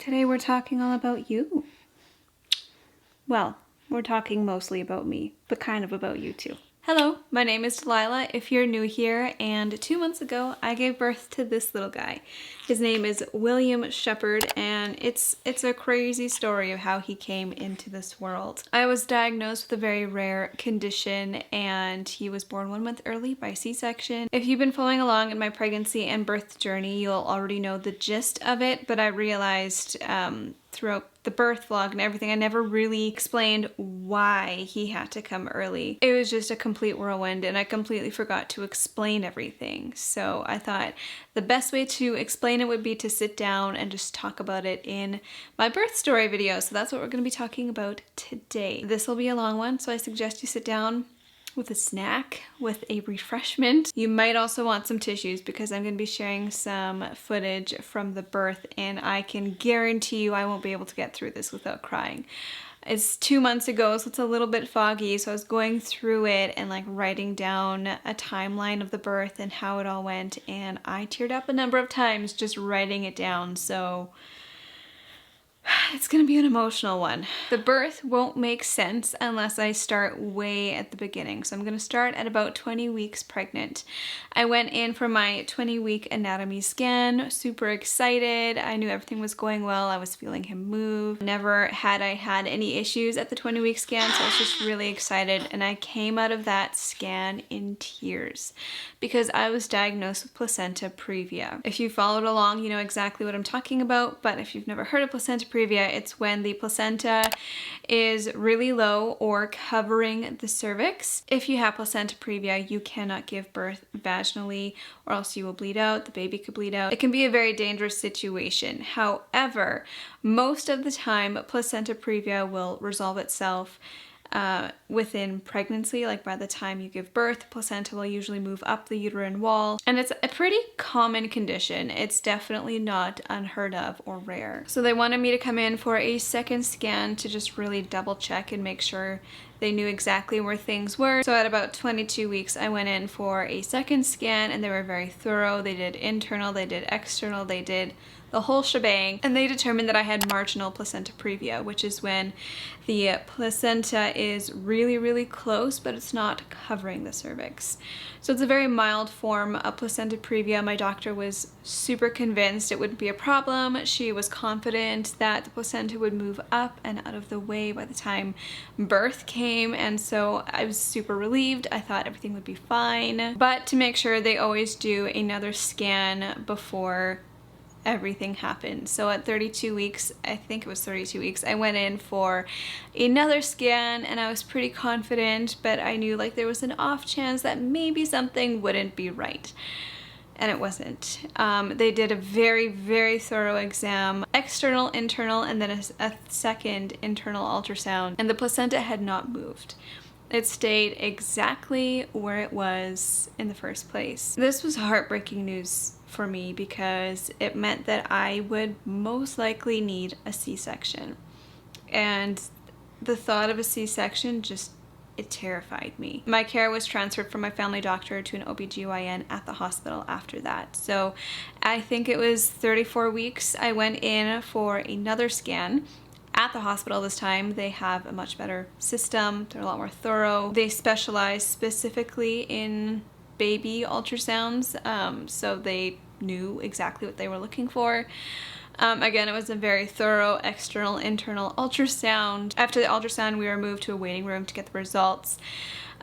Today we're talking all about you. Well, we're talking mostly about me, but kind of about you too. Hello, my name is Delilah if you're new here, and 2 months ago I gave birth to this little guy. His name is William Shepherd, and it's a crazy story of how he came into this world. I was diagnosed with a very rare condition, and he was born 1 month early by C-section. If you've been following along in my pregnancy and birth journey, you'll already know the gist of it, but I realized throughout the birth vlog and everything, I never really explained why he had to come early. It was just a complete whirlwind, and I completely forgot to explain everything. So I thought the best way to explain it would be to sit down and just talk about it in my birth story video. So that's what we're going to be talking about today. This will be a long one, so I suggest you sit down with a snack, with a refreshment. You might also want some tissues because I'm going to be sharing some footage from the birth, and I can guarantee you I won't be able to get through this without crying. It's 2 months ago, so it's a little bit foggy, so I was going through it and like writing down a timeline of the birth and how it all went, and I teared up a number of times just writing it down, so it's gonna be an emotional one. The birth won't make sense unless I start way at the beginning. So I'm gonna start at about 20 weeks pregnant. I went in for my 20-week anatomy scan, super excited. I knew everything was going well. I was feeling him move. Never had I had any issues at the 20-week scan, so I was just really excited. And I came out of that scan in tears because I was diagnosed with Placenta Previa. If you followed along, you know exactly what I'm talking about, but if you've never heard of Placenta Previa, it's when the placenta is really low or covering the cervix. If you have placenta previa, you cannot give birth vaginally or else you will bleed out. The baby could bleed out. It can be a very dangerous situation. However, most of the time, placenta previa will resolve itself within pregnancy. Like by the time you give birth, the placenta will usually move up the uterine wall, and it's a pretty common condition. It's definitely not unheard of or rare. So they wanted me to come in for a second scan to just really double check and make sure they knew exactly where things were. So at about 22 weeks, I went in for a second scan, and they were very thorough. They did internal, they did external, they did the whole shebang, and they determined that I had marginal placenta previa, which is when the placenta is really, really close, but it's not covering the cervix. So it's a very mild form of placenta previa. My doctor was super convinced it wouldn't be a problem. She was confident that the placenta would move up and out of the way by the time birth came, and so I was super relieved. I thought everything would be fine, but to make sure, they always do another scan before everything happened. So at 32 weeks, I think it was 32 weeks, I went in for another scan, and I was pretty confident, but I knew like there was an off chance that maybe something wouldn't be right. And it wasn't. They did a very, very thorough exam, external, internal, and then a second internal ultrasound, and the placenta had not moved. It stayed exactly where it was in the first place. This was heartbreaking news for me because it meant that I would most likely need a C-section. And the thought of a C-section just, it terrified me. My care was transferred from my family doctor to an OBGYN at the hospital after that. So I think it was 34 weeks. I went in for another scan at the hospital this time. They have a much better system. They're a lot more thorough. They specialize specifically in baby ultrasounds, so they knew exactly what they were looking for. Again, it was a very thorough external, internal ultrasound. After the ultrasound, we were moved to a waiting room to get the results.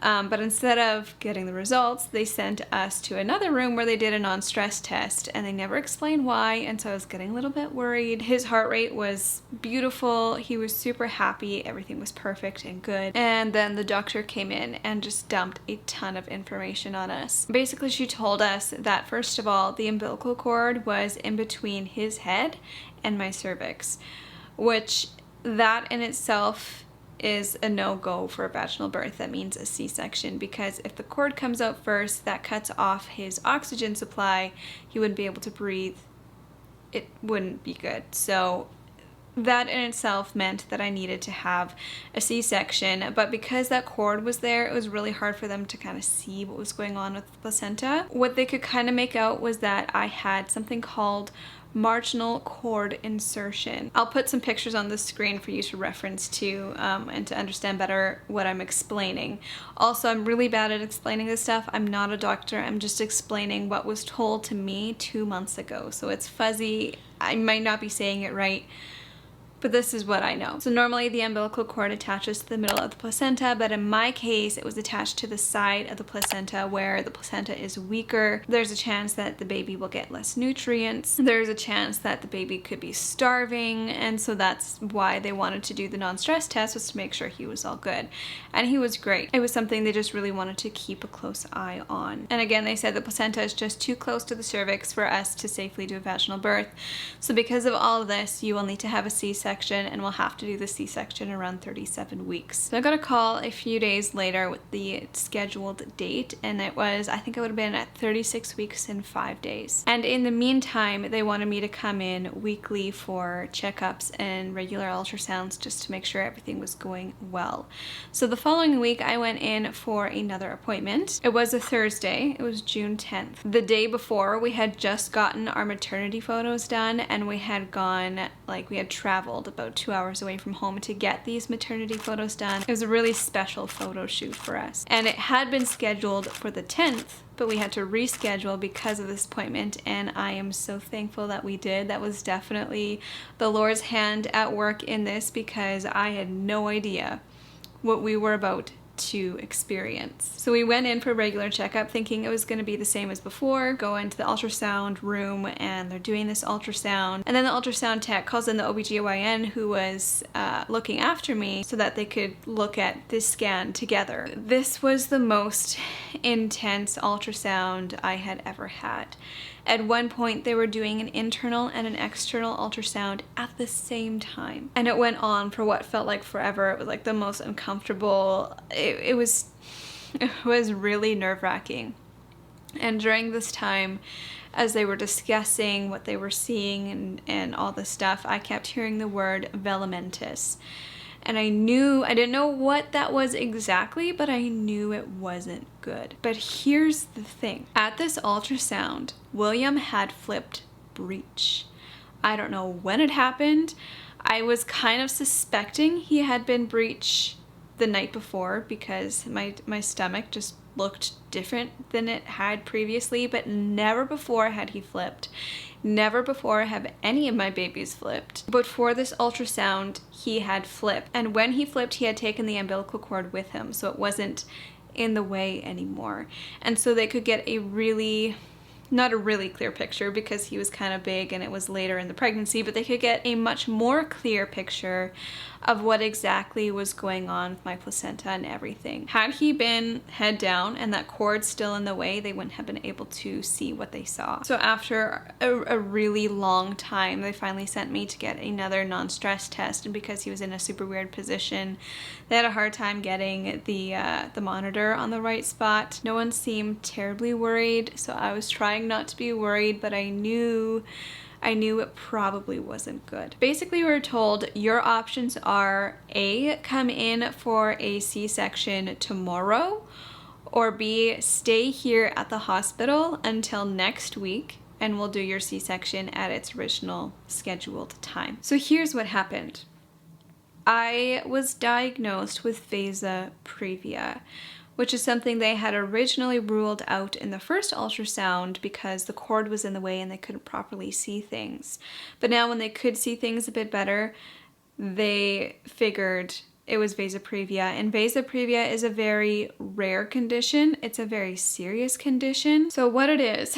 But instead of getting the results, they sent us to another room where they did a non-stress test, and they never explained why, and so I was getting a little bit worried. His heart rate was beautiful. He was super happy. Everything was perfect and good. And then the doctor came in and just dumped a ton of information on us. Basically, she told us that, first of all, the umbilical cord was in between his head and my cervix, which that in itself is a no-go for a vaginal birth. That means a C-section, because if the cord comes out first, that cuts off his oxygen supply. He wouldn't be able to breathe. It wouldn't be good. So that in itself meant that I needed to have a C-section, but because that cord was there, it was really hard for them to kind of see what was going on with the placenta. What they could kind of make out was that I had something called marginal cord insertion. I'll put some pictures on the screen for you to reference to and to understand better what I'm explaining. Also, I'm really bad at explaining this stuff. I'm not a doctor. I'm just explaining what was told to me 2 months ago. So it's fuzzy. I might not be saying it right, but this is what I know. So normally the umbilical cord attaches to the middle of the placenta, but in my case, it was attached to the side of the placenta where the placenta is weaker. There's a chance that the baby will get less nutrients. There's a chance that the baby could be starving. And so that's why they wanted to do the non-stress test, was to make sure he was all good. And he was great. It was something they just really wanted to keep a close eye on. And again, they said the placenta is just too close to the cervix for us to safely do a vaginal birth. So because of all of this, you will need to have a C-section, and we'll have to do the C-section around 37 weeks. So I got a call a few days later with the scheduled date, and it was, I think it would have been at 36 weeks and 5 days. And in the meantime, they wanted me to come in weekly for checkups and regular ultrasounds just to make sure everything was going well. So the following week, I went in for another appointment. It was a Thursday. It was June 10th. The day before, we had just gotten our maternity photos done, and we had gone, like, we had traveled about 2 hours away from home to get these maternity photos done. It was a really special photo shoot for us. And it had been scheduled for the 10th, but we had to reschedule because of this appointment, and I am so thankful that we did. That was definitely the Lord's hand at work in this, because I had no idea what we were about to experience. So we went in for a regular checkup thinking it was going to be the same as before, go into the ultrasound room and they're doing this ultrasound, and then the ultrasound tech calls in the OBGYN who was looking after me so that they could look at this scan together. This was the most intense ultrasound I had ever had. At one point, they were doing an internal and an external ultrasound at the same time. And it went on for what felt like forever. It was like the most uncomfortable. It was really nerve-wracking. And during this time, as they were discussing what they were seeing and all this stuff, I kept hearing the word velamentous. And I didn't know what that was exactly, but I knew it wasn't good. But here's the thing. At this ultrasound, William had flipped breech. I don't know when it happened. I was kind of suspecting he had been breech the night before because my stomach just looked different than it had previously, but never before had he flipped. Never before have any of my babies flipped. But for this ultrasound, he had flipped. And when he flipped, he had taken the umbilical cord with him, so it wasn't in the way anymore. And so they could get not a really clear picture because he was kind of big and it was later in the pregnancy, but they could get a much more clear picture of what exactly was going on with my placenta and everything. Had he been head down and that cord still in the way, they wouldn't have been able to see what they saw. So after a really long time, they finally sent me to get another non-stress test, and because he was in a super weird position, they had a hard time getting the monitor on the right spot. No one seemed terribly worried, so I was trying not to be worried, but I knew it probably wasn't good. Basically, we were told your options are A, come in for a C-section tomorrow, or B, stay here at the hospital until next week and we'll do your C-section at its original scheduled time. So here's what happened. I was diagnosed with Vasa Previa, which is something they had originally ruled out in the first ultrasound because the cord was in the way and they couldn't properly see things. But now when they could see things a bit better, they figured it was Vasa Previa. And Vasa Previa is a very rare condition. It's a very serious condition. So what it is,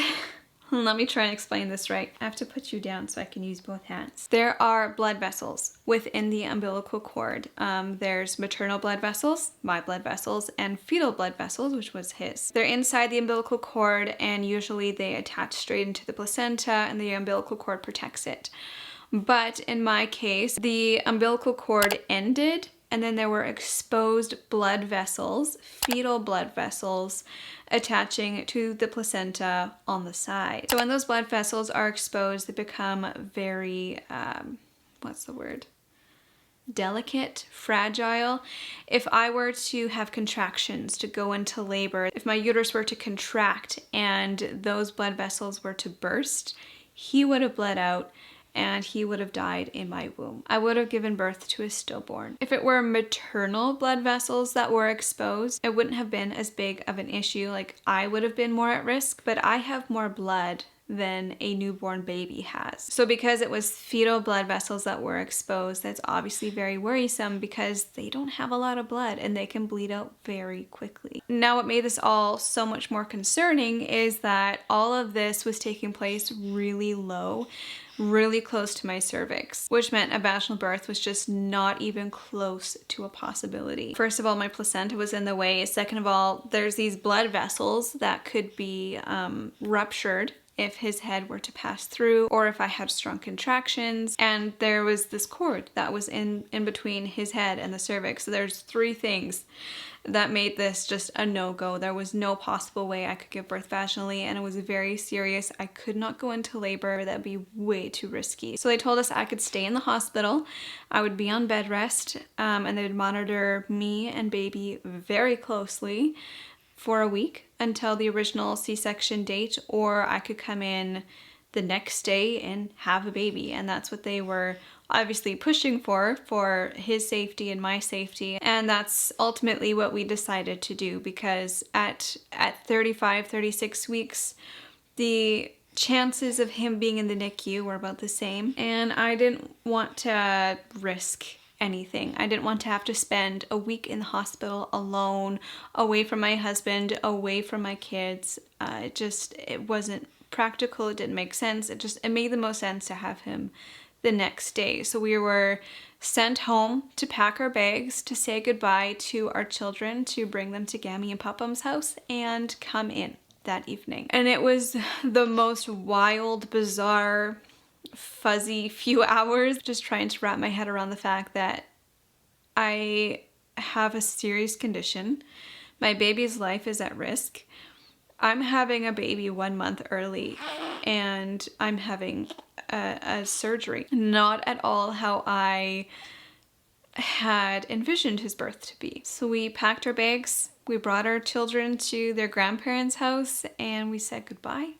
let me try and explain this right. I have to put you down so I can use both hands. There are blood vessels within the umbilical cord. There's maternal blood vessels, my blood vessels, and fetal blood vessels, which was his. They're inside the umbilical cord, and usually they attach straight into the placenta and the umbilical cord protects it. But in my case, the umbilical cord ended and then there were exposed blood vessels, fetal blood vessels, attaching to the placenta on the side. So when those blood vessels are exposed, they become very, delicate, fragile. If I were to have contractions to go into labor, if my uterus were to contract and those blood vessels were to burst, he would have bled out and he would have died in my womb. I would have given birth to a stillborn. If it were maternal blood vessels that were exposed, it wouldn't have been as big of an issue. Like, I would have been more at risk, but I have more blood than a newborn baby has. So because it was fetal blood vessels that were exposed, that's obviously very worrisome because they don't have a lot of blood and they can bleed out very quickly. Now, what made this all so much more concerning is that all of this was taking place really low, really close to my cervix, which meant a vaginal birth was just not even close to a possibility. First of all, my placenta was in the way. Second of all, there's these blood vessels that could be ruptured if his head were to pass through, or if I had strong contractions. And there was this cord that was in between his head and the cervix. So there's three things that made this just a no-go. There was no possible way I could give birth vaginally, and it was very serious. I could not go into labor. That'd be way too risky. So they told us I could stay in the hospital. I would be on bed rest, and they would monitor me and baby very closely for a week until the original C-section date, or I could come in the next day and have a baby. And that's what they were obviously pushing for his safety and my safety. And that's ultimately what we decided to do, because at 35, 36 weeks, the chances of him being in the NICU were about the same. And I didn't want to risk anything. I didn't want to have to spend a week in the hospital alone, away from my husband, away from my kids. It wasn't practical. It didn't make sense. It made the most sense to have him the next day. So we were sent home to pack our bags, to say goodbye to our children, to bring them to Gammy and Papam's house and come in that evening. And it was the most wild, bizarre, fuzzy few hours, just trying to wrap my head around the fact that I have a serious condition. My baby's life is at risk. I'm having a baby 1 month early, and I'm having a surgery. Not at all how I had envisioned his birth to be. So we packed our bags, we brought our children to their grandparents' house, and we said goodbye.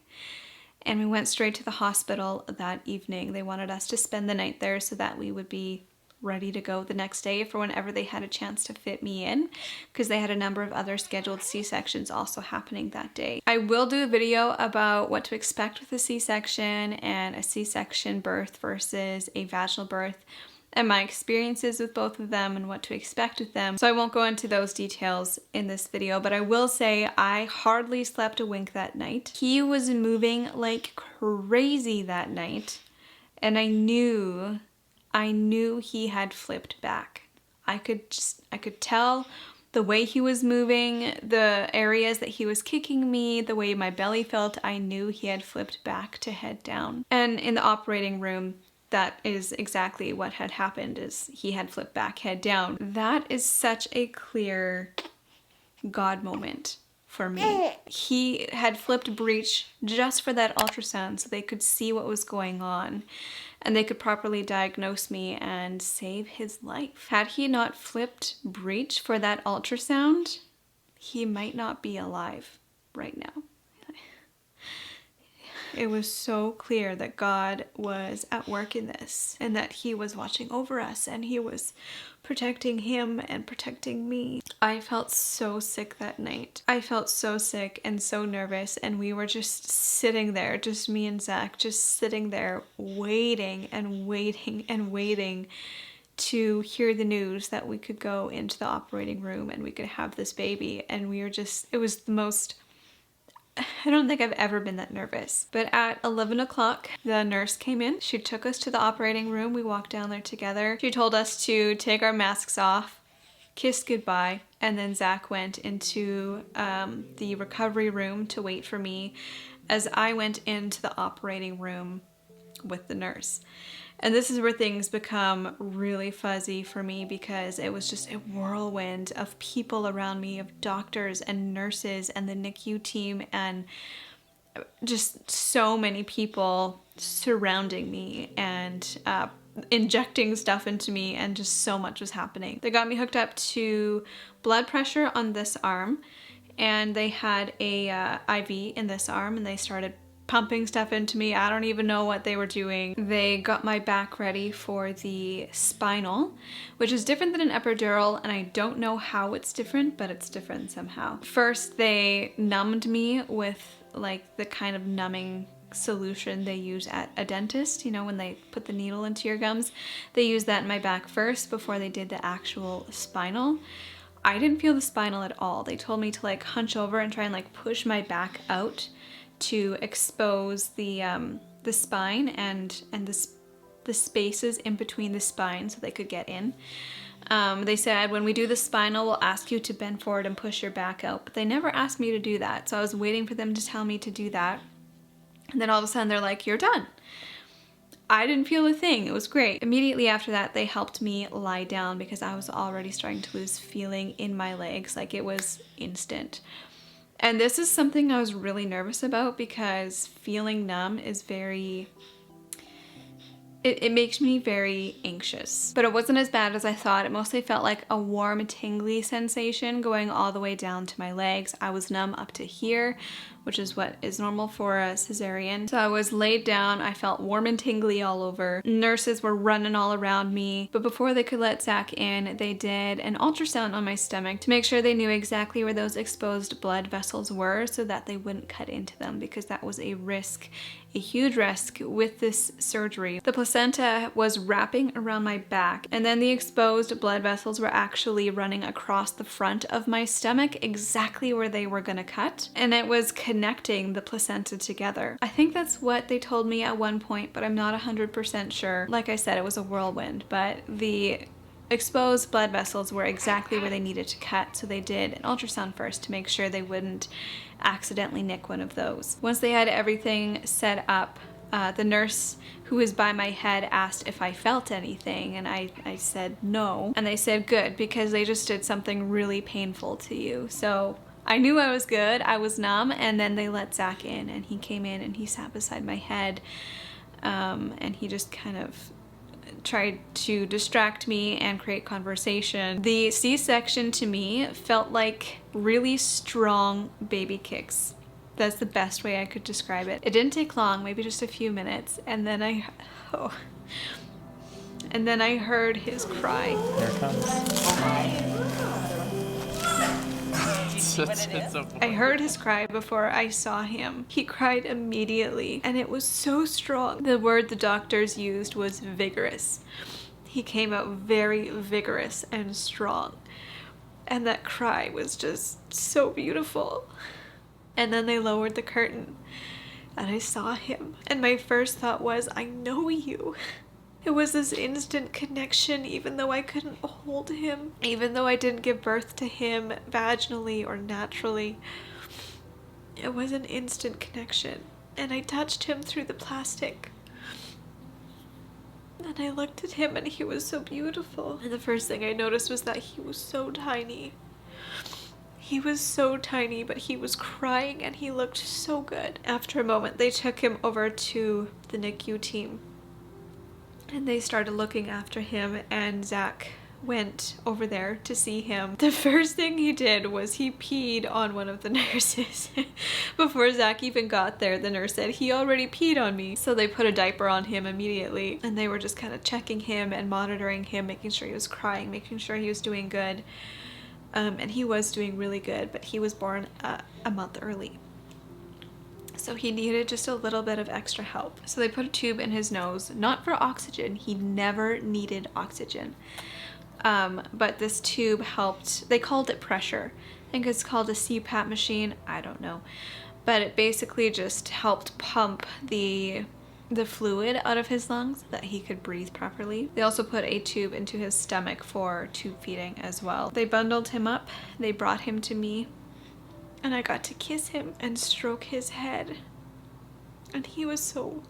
And we went straight to the hospital that evening. They wanted us to spend the night there so that we would be ready to go the next day for whenever they had a chance to fit me in, because they had a number of other scheduled C-sections also happening that day. I will do a video about what to expect with a C-section and a C-section birth versus a vaginal birth, and my experiences with both of them and what to expect with them. So I won't go into those details in this video, but I will say I hardly slept a wink that night. He was moving like crazy that night, and I knew he had flipped back. I could tell the way he was moving, the areas that he was kicking me, the way my belly felt. I knew he had flipped back to head down. And in the operating room, that is exactly what had happened, is he had flipped back, head down. That is such a clear God moment for me. He had flipped breech just for that ultrasound so they could see what was going on and they could properly diagnose me and save his life. Had he not flipped breech for that ultrasound, he might not be alive right now. It was so clear that God was at work in this and that he was watching over us and he was protecting him and protecting me. I felt so sick that night. I felt so sick and so nervous, and we were just sitting there, just me and Zach, just sitting there waiting and waiting and waiting to hear the news that we could go into the operating room and we could have this baby. And we were just, it was the most, I don't think I've ever been that nervous. But at 11 o'clock, the nurse came in. She took us to the operating room. We walked down there together. She told us to take our masks off, kiss goodbye, and then Zach went into the recovery room to wait for me as I went into the operating room with the nurse. And this is where things become really fuzzy for me, because it was just a whirlwind of people around me, of doctors and nurses and the NICU team, and just so many people surrounding me and injecting stuff into me, and just so much was happening. They got me hooked up to blood pressure on this arm, and they had a IV in this arm, and they started pumping stuff into me. I don't even know what they were doing. They got my back ready for the spinal, which is different than an epidural, and I don't know how it's different, but it's different somehow. First, they numbed me with like the kind of numbing solution they use at a dentist, you know, when they put the needle into your gums. They used that in my back first before they did the actual spinal. I didn't feel the spinal at all. They told me to like hunch over and try and like push my back out to expose the spine and the spaces in between the spine so they could get in. They said when we do the spinal, we'll ask you to bend forward and push your back out, but they never asked me to do that. So I was waiting for them to tell me to do that. And then all of a sudden they're like, you're done. I didn't feel a thing. It was great. Immediately after that, they helped me lie down because I was already starting to lose feeling in my legs. Like it was instant. And this is something I was really nervous about because feeling numb is it makes me very anxious. But it wasn't as bad as I thought. It mostly felt like a warm, tingly sensation going all the way down to my legs. I was numb up to here, which is what is normal for a cesarean. So I was laid down. I felt warm and tingly all over. Nurses were running all around me. But before they could let Zach in, they did an ultrasound on my stomach to make sure they knew exactly where those exposed blood vessels were so that they wouldn't cut into them, because that was a risk, a huge risk with this surgery. The placenta was wrapping around my back, and then the exposed blood vessels were actually running across the front of my stomach, exactly where they were gonna cut, and it was connecting the placenta together. I think that's what they told me at one point, but I'm not 100% sure. Like I said, it was a whirlwind, but the exposed blood vessels were exactly where they needed to cut, so they did an ultrasound first to make sure they wouldn't accidentally nick one of those. Once they had everything set up, the nurse who was by my head asked if I felt anything, and I said no. And they said, good, because they just did something really painful to you. So I knew I was good, I was numb, and then they let Zach in, and he came in and he sat beside my head, and he just kind of tried to distract me and create conversation. The C-section to me felt like really strong baby kicks. That's the best way I could describe it. It didn't take long, maybe just a few minutes, and then I heard his cry. Here it comes. I heard his cry before I saw him. He cried immediately, and it was so strong. The word the doctors used was vigorous. He came out very vigorous and strong, and that cry was just so beautiful. And then they lowered the curtain, and I saw him, and my first thought was, I know you. It was this instant connection, even though I couldn't hold him, even though I didn't give birth to him vaginally or naturally. It was an instant connection, and I touched him through the plastic. And I looked at him, and he was so beautiful. And the first thing I noticed was that he was so tiny. He was so tiny, but he was crying, and he looked so good. After a moment, they took him over to the NICU team, and they started looking after him, and Zach went over there to see him. The first thing he did was he peed on one of the nurses. Before Zach even got there, the nurse said, he already peed on me. So they put a diaper on him immediately, and they were just kind of checking him and monitoring him, making sure he was crying, making sure he was doing good. And he was doing really good, but he was born a month early. So he needed just a little bit of extra help. So they put a tube in his nose, not for oxygen. He never needed oxygen. But this tube helped. They called it pressure. I think it's called a CPAP machine. I don't know. But it basically just helped pump the fluid out of his lungs so that he could breathe properly. They also put a tube into his stomach for tube feeding as well. They bundled him up. They brought him to me, and I got to kiss him and stroke his head. And he was so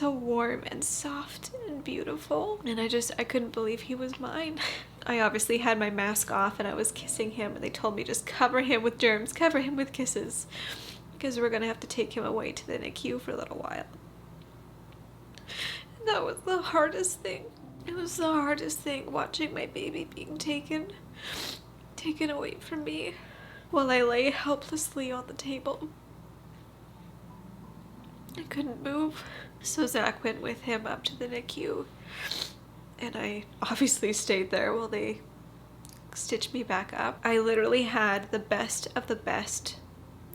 warm and soft and beautiful. And I couldn't believe he was mine. I obviously had my mask off, and I was kissing him, and they told me just cover him with germs, cover him with kisses, because we're gonna have to take him away to the NICU for a little while. And that was the hardest thing. It was the hardest thing, watching my baby being taken away from me while I lay helplessly on the table. I couldn't move. So Zach went with him up to the NICU, and I obviously stayed there while they stitched me back up. I literally had the best of the best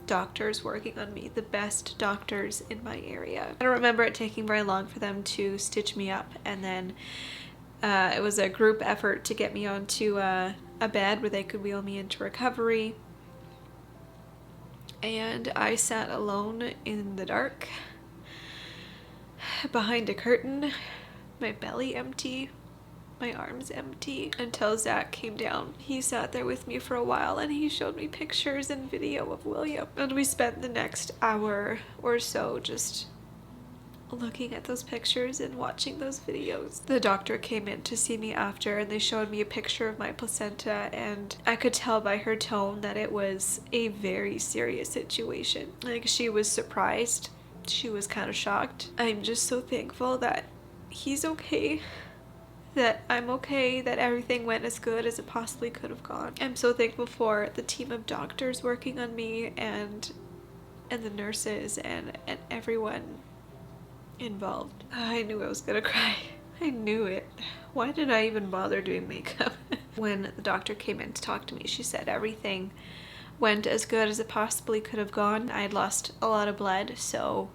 doctors working on me, the best doctors in my area. I don't remember it taking very long for them to stitch me up, and then it was a group effort to get me onto a bed where they could wheel me into recovery. And I sat alone in the dark behind a curtain, my belly empty, my arms empty, until Zach came down. He sat there with me for a while and he showed me pictures and video of William. And we spent the next hour or so just looking at those pictures and watching those videos. The doctor came in to see me after, and they showed me a picture of my placenta, and I could tell by her tone that it was a very serious situation. Like, she was surprised. She was kind of shocked. I'm just so thankful that he's okay, that I'm okay, that everything went as good as it possibly could have gone. I'm so thankful for the team of doctors working on me, and the nurses and everyone involved. I knew I was gonna cry. I knew it. Why did I even bother doing makeup? When the doctor came in to talk to me, she said everything went as good as it possibly could have gone. I had lost a lot of blood, so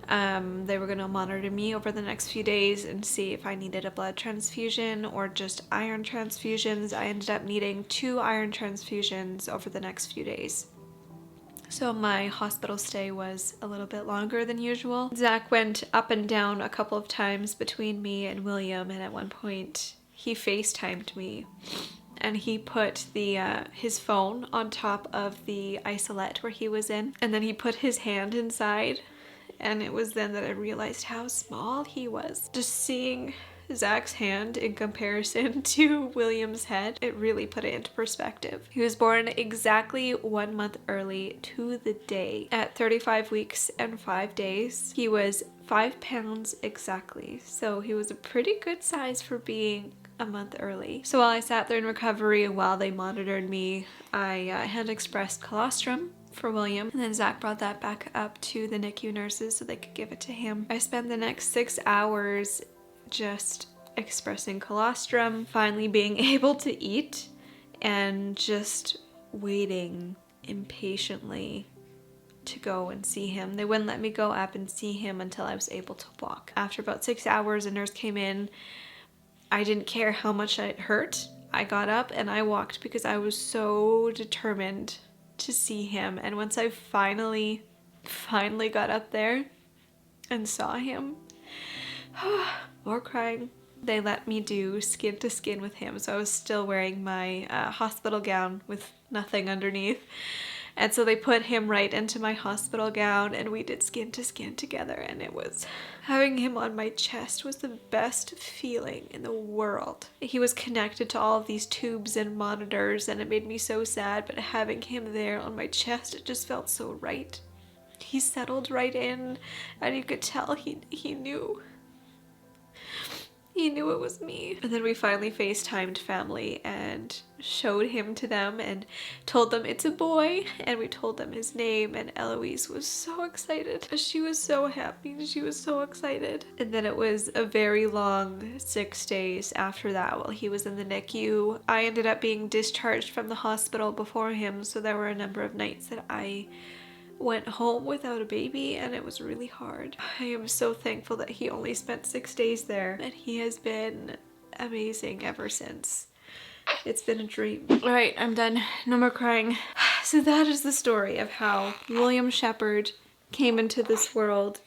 they were gonna monitor me over the next few days and see if I needed a blood transfusion or just iron transfusions. I ended up needing 2 iron transfusions over the next few days. So my hospital stay was a little bit longer than usual. Zach went up and down a couple of times between me and William, and at one point he FaceTimed me, and he put his phone on top of the isolette where he was in, and then he put his hand inside, and it was then that I realized how small he was. Just seeing Zach's hand in comparison to William's head, it really put it into perspective. He was born exactly 1 month early to the day. At 35 weeks and 5 days, he was 5 pounds exactly. So he was a pretty good size for being a month early. So while I sat there in recovery while they monitored me, I had expressed colostrum for William, and then Zach brought that back up to the NICU nurses so they could give it to him. I spent the next 6 hours just expressing colostrum, finally being able to eat, and just waiting impatiently to go and see him. They wouldn't let me go up and see him until I was able to walk. After about 6 hours, a nurse came in. I didn't care how much it hurt. I got up and I walked because I was so determined to see him. And once I finally got up there and saw him, more crying. They let me do skin to skin with him, so I was still wearing my hospital gown with nothing underneath. And so they put him right into my hospital gown and we did skin to skin together, and it was, having him on my chest was the best feeling in the world. He was connected to all of these tubes and monitors and it made me so sad, but having him there on my chest, it just felt so right. He settled right in and you could tell he knew. He knew it was me. And then we finally FaceTimed family and showed him to them and told them it's a boy, and we told them his name, and Eloise was so excited. She was so happy. She was so excited. And then it was a very long 6 days after that while he was in the NICU. I ended up being discharged from the hospital before him, so there were a number of nights that I went home without a baby, and it was really hard. I am so thankful that he only spent 6 days there, and he has been amazing ever since. It's been a dream. All right, I'm done. No more crying. So that is the story of how William Shepherd came into this world.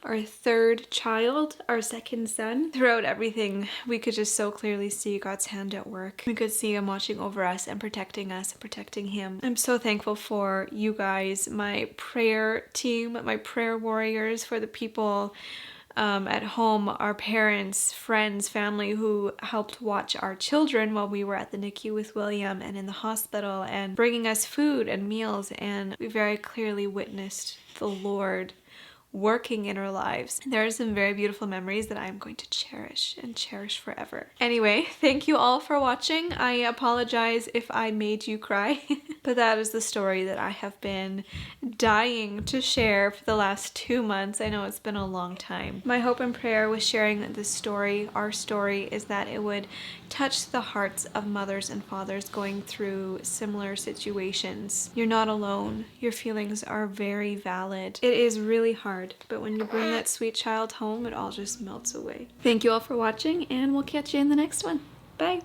Our third child, our second son. Throughout everything, we could just so clearly see God's hand at work. We could see him watching over us and protecting him. I'm so thankful for you guys, my prayer team, my prayer warriors, for the people at home, our parents, friends, family who helped watch our children while we were at the NICU with William and in the hospital, and bringing us food and meals. And we very clearly witnessed the Lord working in our lives. There are some very beautiful memories that I'm going to cherish and cherish forever. Anyway, thank you all for watching. I apologize if I made you cry, but that is the story that I have been dying to share for the last 2 months. I know it's been a long time. My hope and prayer with sharing this story, our story, is that it would touch the hearts of mothers and fathers going through similar situations. You're not alone. Your feelings are very valid. It is really hard, but when you bring that sweet child home, it all just melts away. Thank you all for watching, and we'll catch you in the next one. Bye!